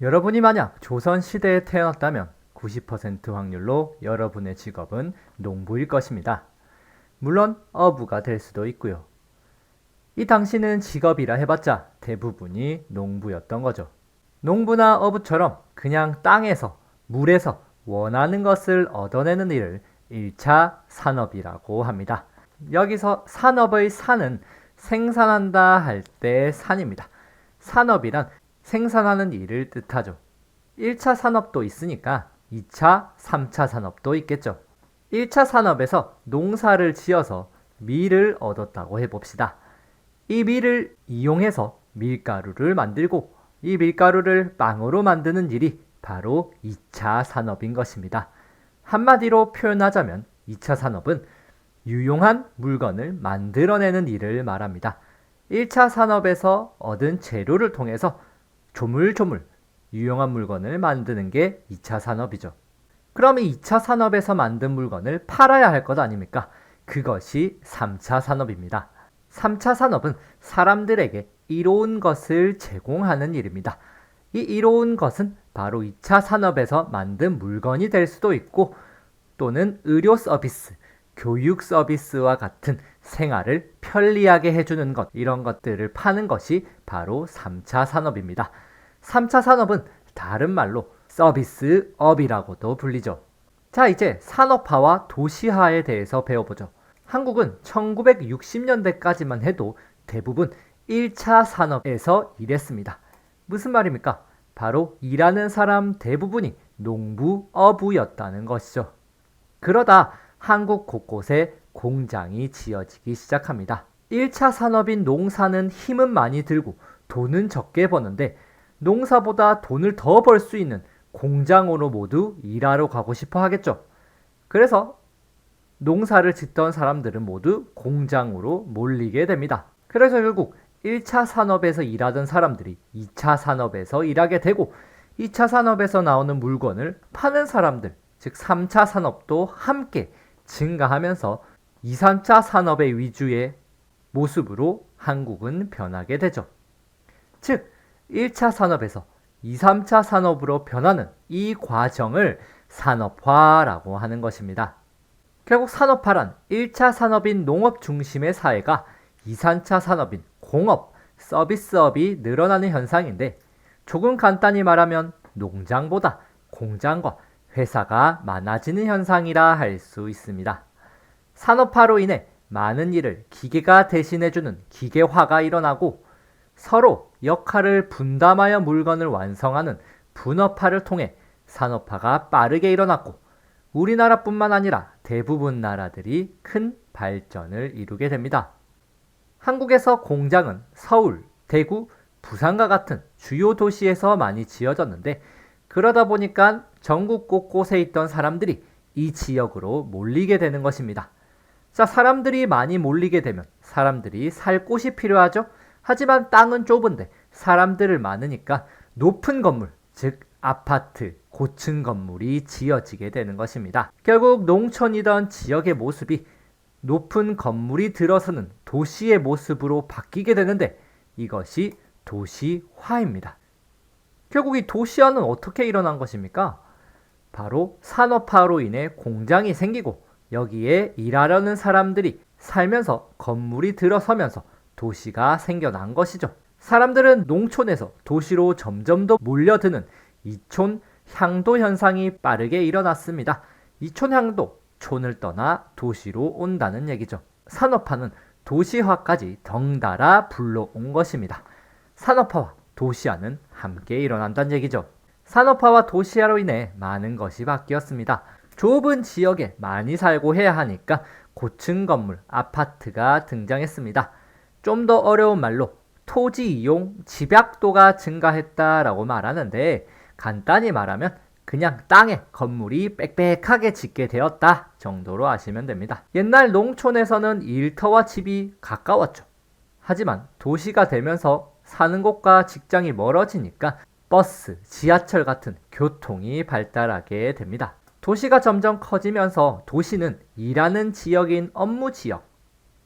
여러분이 만약 조선시대에 태어났다면 90% 확률로 여러분의 직업은 농부일 것입니다. 물론 어부가 될 수도 있고요. 이 당시는 직업이라 해봤자 대부분이 농부였던 거죠. 농부나 어부처럼 그냥 땅에서, 물에서 원하는 것을 얻어내는 일을 1차 산업이라고 합니다. 여기서 산업의 산은 생산한다 할 때 산입니다. 산업이란 생산하는 일을 뜻하죠. 1차 산업도 있으니까 2차, 3차 산업도 있겠죠. 1차 산업에서 농사를 지어서 밀을 얻었다고 해봅시다. 이 밀을 이용해서 밀가루를 만들고 이 밀가루를 빵으로 만드는 일이 바로 2차 산업인 것입니다. 한마디로 표현하자면 2차 산업은 유용한 물건을 만들어내는 일을 말합니다. 1차 산업에서 얻은 재료를 통해서 조물조물 유용한 물건을 만드는 게 2차 산업이죠. 그럼 이 2차 산업에서 만든 물건을 팔아야 할 것 아닙니까? 그것이 3차 산업입니다. 3차 산업은 사람들에게 이로운 것을 제공하는 일입니다. 이 이로운 것은 바로 2차 산업에서 만든 물건이 될 수도 있고 또는 의료 서비스, 교육 서비스와 같은 생활을 편리하게 해주는 것, 이런 것들을 파는 것이 바로 3차 산업입니다. 3차 산업은 다른 말로 서비스업이라고도 불리죠. 자, 이제 산업화와 도시화에 대해서 배워보죠. 한국은 1960년대까지만 해도 대부분 1차 산업에서 일했습니다. 무슨 말입니까? 바로 일하는 사람 대부분이 농부, 어부였다는 것이죠. 그러다 한국 곳곳에 공장이 지어지기 시작합니다. 1차 산업인 농사는 힘은 많이 들고 돈은 적게 버는데 농사보다 돈을 더 벌 수 있는 공장으로 모두 일하러 가고 싶어 하겠죠. 그래서 농사를 짓던 사람들은 모두 공장으로 몰리게 됩니다. 그래서 결국 1차 산업에서 일하던 사람들이 2차 산업에서 일하게 되고 2차 산업에서 나오는 물건을 파는 사람들, 즉 3차 산업도 함께 증가하면서 2, 3차 산업의 위주의 모습으로 한국은 변하게 되죠. 즉 1차 산업에서 2, 3차 산업으로 변하는 이 과정을 산업화라고 하는 것입니다. 결국 산업화란 1차 산업인 농업 중심의 사회가 2, 3차 산업인 공업, 서비스업이 늘어나는 현상인데 조금 간단히 말하면 농장보다 공장과 회사가 많아지는 현상이라 할 수 있습니다. 산업화로 인해 많은 일을 기계가 대신해주는 기계화가 일어나고 서로 역할을 분담하여 물건을 완성하는 분업화를 통해 산업화가 빠르게 일어났고 우리나라뿐만 아니라 대부분 나라들이 큰 발전을 이루게 됩니다. 한국에서 공장은 서울, 대구, 부산과 같은 주요 도시에서 많이 지어졌는데 그러다 보니까 전국 곳곳에 있던 사람들이 이 지역으로 몰리게 되는 것입니다. 자, 사람들이 많이 몰리게 되면 사람들이 살 곳이 필요하죠? 하지만 땅은 좁은데 사람들을 많으니까 높은 건물, 즉 아파트, 고층 건물이 지어지게 되는 것입니다. 결국 농촌이던 지역의 모습이 높은 건물이 들어서는 도시의 모습으로 바뀌게 되는데 이것이 도시화입니다. 결국 이 도시화는 어떻게 일어난 것입니까? 바로 산업화로 인해 공장이 생기고 여기에 일하려는 사람들이 살면서 건물이 들어서면서 도시가 생겨난 것이죠. 사람들은 농촌에서 도시로 점점 더 몰려드는 이촌 향도 현상이 빠르게 일어났습니다. 이촌 향도, 촌을 떠나 도시로 온다는 얘기죠. 산업화는 도시화까지 덩달아 불러온 것입니다. 산업화와 도시화는 함께 일어난다는 얘기죠. 산업화와 도시화로 인해 많은 것이 바뀌었습니다. 좁은 지역에 많이 살고 해야 하니까 고층 건물, 아파트가 등장했습니다. 좀 더 어려운 말로 토지 이용, 집약도가 증가했다라고 말하는데 간단히 말하면 그냥 땅에 건물이 빽빽하게 짓게 되었다 정도로 아시면 됩니다. 옛날 농촌에서는 일터와 집이 가까웠죠. 하지만 도시가 되면서 사는 곳과 직장이 멀어지니까 버스, 지하철 같은 교통이 발달하게 됩니다. 도시가 점점 커지면서 도시는 일하는 지역인 업무 지역,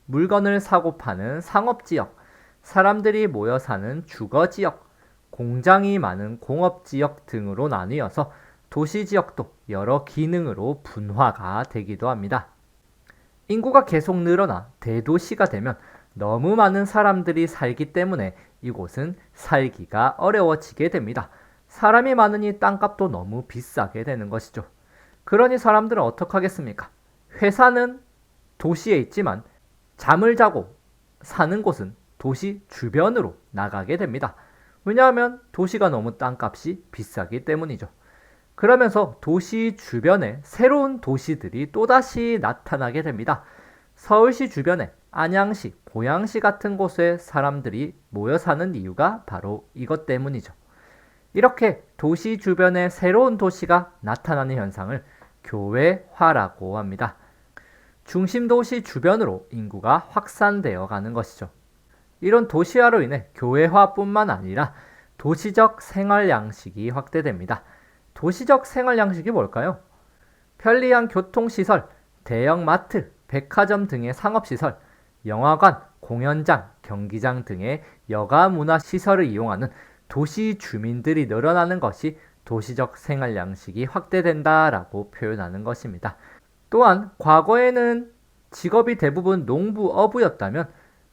물건을 사고 파는 상업 지역, 사람들이 모여 사는 주거 지역, 공장이 많은 공업지역 등으로 나뉘어서 도시지역도 여러 기능으로 분화가 되기도 합니다. 인구가 계속 늘어나 대도시가 되면 너무 많은 사람들이 살기 때문에 이곳은 살기가 어려워지게 됩니다. 사람이 많으니 땅값도 너무 비싸게 되는 것이죠. 그러니 사람들은 어떻게 하겠습니까? 회사는 도시에 있지만 잠을 자고 사는 곳은 도시 주변으로 나가게 됩니다. 왜냐하면 도시가 너무 땅값이 비싸기 때문이죠. 그러면서 도시 주변에 새로운 도시들이 또다시 나타나게 됩니다. 서울시 주변에 안양시, 고양시 같은 곳에 사람들이 모여 사는 이유가 바로 이것 때문이죠. 이렇게 도시 주변에 새로운 도시가 나타나는 현상을 교외화라고 합니다. 중심 도시 주변으로 인구가 확산되어 가는 것이죠. 이런 도시화로 인해 교외화뿐만 아니라 도시적 생활 양식이 확대됩니다. 도시적 생활 양식이 뭘까요? 편리한 교통시설, 대형 마트, 백화점 등의 상업시설, 영화관, 공연장, 경기장 등의 여가 문화 시설을 이용하는 도시 주민들이 늘어나는 것이 도시적 생활 양식이 확대된다라고 표현하는 것입니다. 또한 과거에는 직업이 대부분 농부, 어부였다면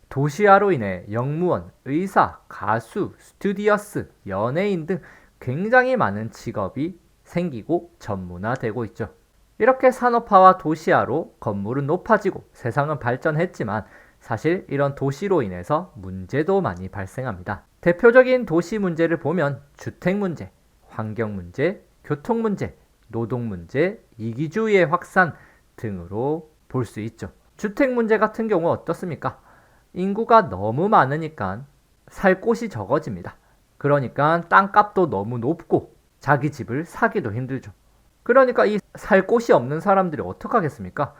도시화로 인해 영무원, 의사, 가수, 스튜디오스, 연예인 등 굉장히 많은 직업이 생기고 전문화되고 있죠. 이렇게 산업화와 도시화로 건물은 높아지고 세상은 발전했지만 사실 이런 도시로 인해서 문제도 많이 발생합니다. 대표적인 도시 문제를 보면 주택 문제, 환경 문제, 교통 문제, 노동 문제, 이기주의의 확산 등으로 볼 수 있죠. 주택 문제 같은 경우 어떻습니까? 인구가 너무 많으니까 살 곳이 적어집니다. 그러니까 땅값도 너무 높고 자기 집을 사기도 힘들죠. 그러니까 이 살 곳이 없는 사람들이 어떻게 하겠습니까?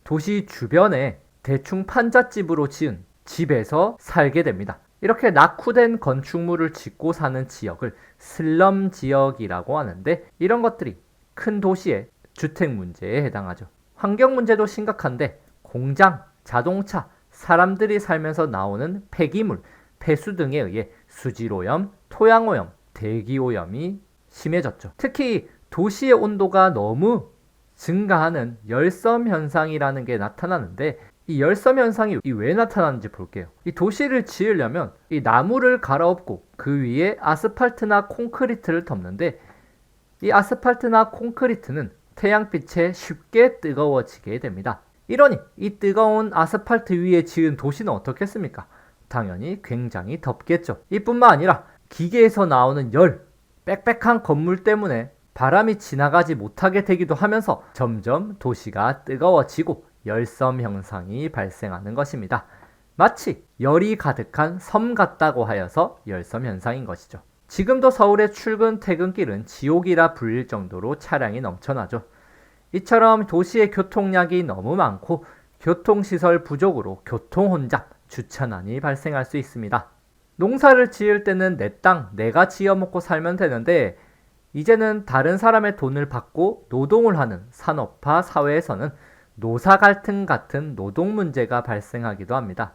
도시 주변에 대충 판잣집으로 지은 집에서 살게 됩니다. 이렇게 낙후된 건축물을 짓고 사는 지역을 슬럼 지역이라고 하는데 이런 것들이 큰 도시의 주택 문제에 해당하죠. 환경 문제도 심각한데 공장, 자동차, 사람들이 살면서 나오는 폐기물, 폐수 등에 의해 수질오염, 토양오염, 대기오염이 심해졌죠. 특히 도시의 온도가 너무 증가하는 열섬 현상이라는 게 나타나는데 이 열섬 현상이 왜 나타나는지 볼게요. 이 도시를 지으려면 이 나무를 갈아엎고 그 위에 아스팔트나 콘크리트를 덮는데 이 아스팔트나 콘크리트는 태양빛에 쉽게 뜨거워지게 됩니다. 이러니 이 뜨거운 아스팔트 위에 지은 도시는 어떻겠습니까? 당연히 굉장히 덥겠죠. 이뿐만 아니라 기계에서 나오는 열, 빽빽한 건물 때문에 바람이 지나가지 못하게 되기도 하면서 점점 도시가 뜨거워지고 열섬 현상이 발생하는 것입니다. 마치 열이 가득한 섬 같다고 하여서 열섬 현상인 것이죠. 지금도 서울의 출근 퇴근길은 지옥이라 불릴 정도로 차량이 넘쳐나죠. 이처럼 도시의 교통량이 너무 많고 교통시설 부족으로 교통혼잡, 주차난이 발생할 수 있습니다. 농사를 지을 때는 내 땅, 내가 지어먹고 살면 되는데 이제는 다른 사람의 돈을 받고 노동을 하는 산업화 사회에서는 노사 갈등 같은 노동 문제가 발생하기도 합니다.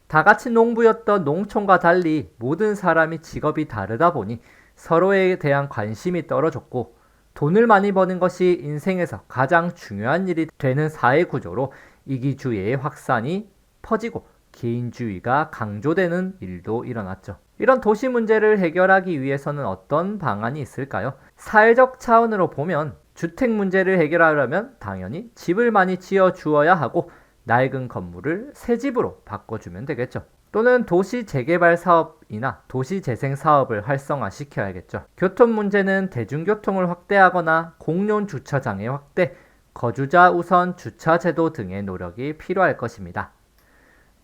다 같이 농부였던 농촌과 달리 모든 사람이 직업이 다르다 보니 서로에 대한 관심이 떨어졌고 돈을 많이 버는 것이 인생에서 가장 중요한 일이 되는 사회 구조로 이기주의의 확산이 퍼지고 개인주의가 강조되는 일도 일어났죠. 이런 도시 문제를 해결하기 위해서는 어떤 방안이 있을까요? 사회적 차원으로 보면 주택 문제를 해결하려면 당연히 집을 많이 지어 주어야 하고 낡은 건물을 새 집으로 바꿔주면 되겠죠. 또는 도시 재개발 사업이나 도시 재생 사업을 활성화시켜야겠죠. 교통 문제는 대중교통을 확대하거나 공용 주차장의 확대, 거주자 우선 주차 제도 등의 노력이 필요할 것입니다.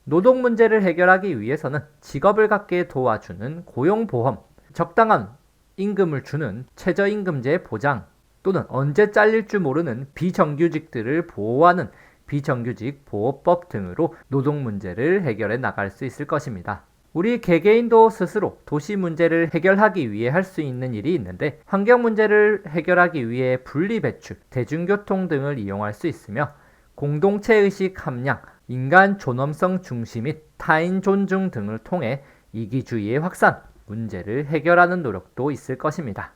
노동 문제를 해결하기 위해서는 직업을 갖게 도와주는 고용보험, 적당한 임금을 주는 최저임금제 보장, 또는 언제 잘릴 줄 모르는 비정규직들을 보호하는 비정규직 보호법 등으로 노동 문제를 해결해 나갈 수 있을 것입니다. 우리 개개인도 스스로 도시 문제를 해결하기 위해 할 수 있는 일이 있는데 환경 문제를 해결하기 위해 분리배출, 대중교통 등을 이용할 수 있으며 공동체의식 함량, 인간 존엄성 중시 및 타인 존중 등을 통해 이기주의의 확산, 문제를 해결하는 노력도 있을 것입니다.